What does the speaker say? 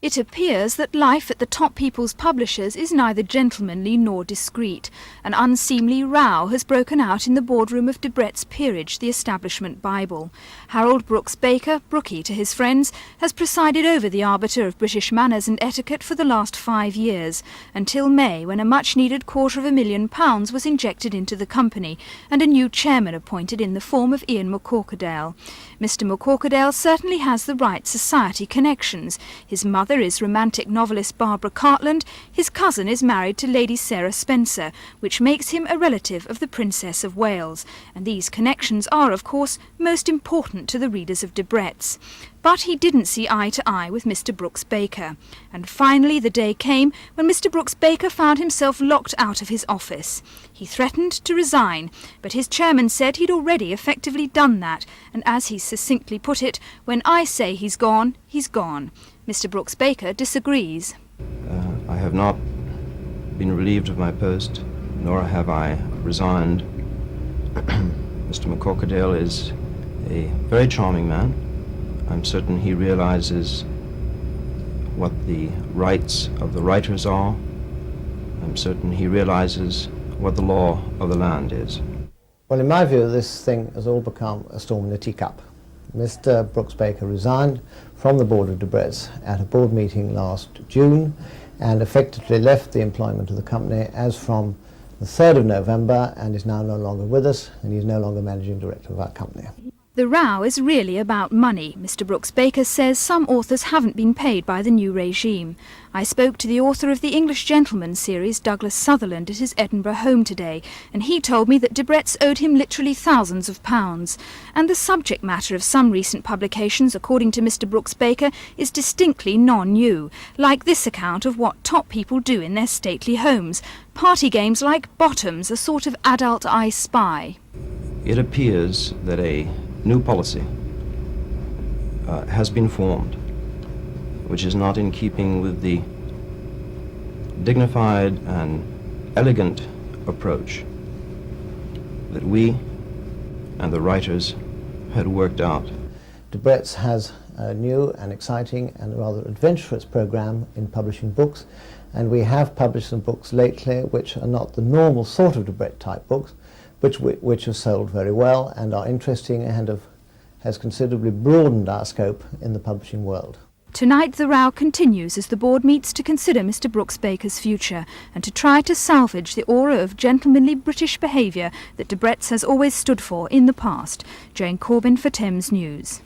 It appears that life at the top people's publishers is neither gentlemanly nor discreet. An unseemly row has broken out in the boardroom of Debrett's Peerage, the establishment Bible. Harold Brooks Baker, Brookie to his friends, has presided over the arbiter of British manners and etiquette for the last 5 years, until May, when a much-needed £250,000 was injected into the company and a new chairman appointed in the form of Ian McCorquodale. Mr McCorquodale certainly has the right society connections. His mother is romantic novelist Barbara Cartland, his cousin is married to Lady Sarah Spencer, which makes him a relative of the Princess of Wales, and these connections are, of course, most important to the readers of Debrett's. But he didn't see eye to eye with Mr Brooks Baker, and finally the day came when Mr Brooks Baker found himself locked out of his office. He threatened to resign, but his chairman said he'd already effectively done that, and as he succinctly put it, when I say he's gone, he's gone. Mr Brooks Baker disagrees. I have not been relieved of my post, nor have I resigned. Mr McCorquodale is a very charming man. I'm certain he realizes what the rights of the writers are. I'm certain he realizes what the law of the land is. Well, in my view, this thing has all become a storm in a teacup. Mr Brooks Baker resigned from the board of Debrett's at a board meeting last June and effectively left the employment of the company as from the 3rd of November and is now no longer with us, and he's no longer managing director of our company. The row is really about money. Mr Brooks Baker says some authors haven't been paid by the new regime. I spoke to the author of the English Gentleman series, Douglas Sutherland, at his Edinburgh home today, and he told me that Debrett's owed him literally thousands of pounds. And the subject matter of some recent publications, according to Mr Brooks Baker, is distinctly non-new, like this account of what top people do in their stately homes. Party games like Bottoms, a sort of adult I Spy. It appears that a new policy has been formed, which is not in keeping with the dignified and elegant approach that we and the writers had worked out. Debrett's has a new and exciting and rather adventurous program in publishing books, and we have published some books lately which are not the normal sort of Debrett type books, which have sold very well and are interesting and has considerably broadened our scope in the publishing world. Tonight the row continues as the board meets to consider Mr Brooks Baker's future and to try to salvage the aura of gentlemanly British behaviour that Debrett's has always stood for in the past. Jane Corbin for Thames News.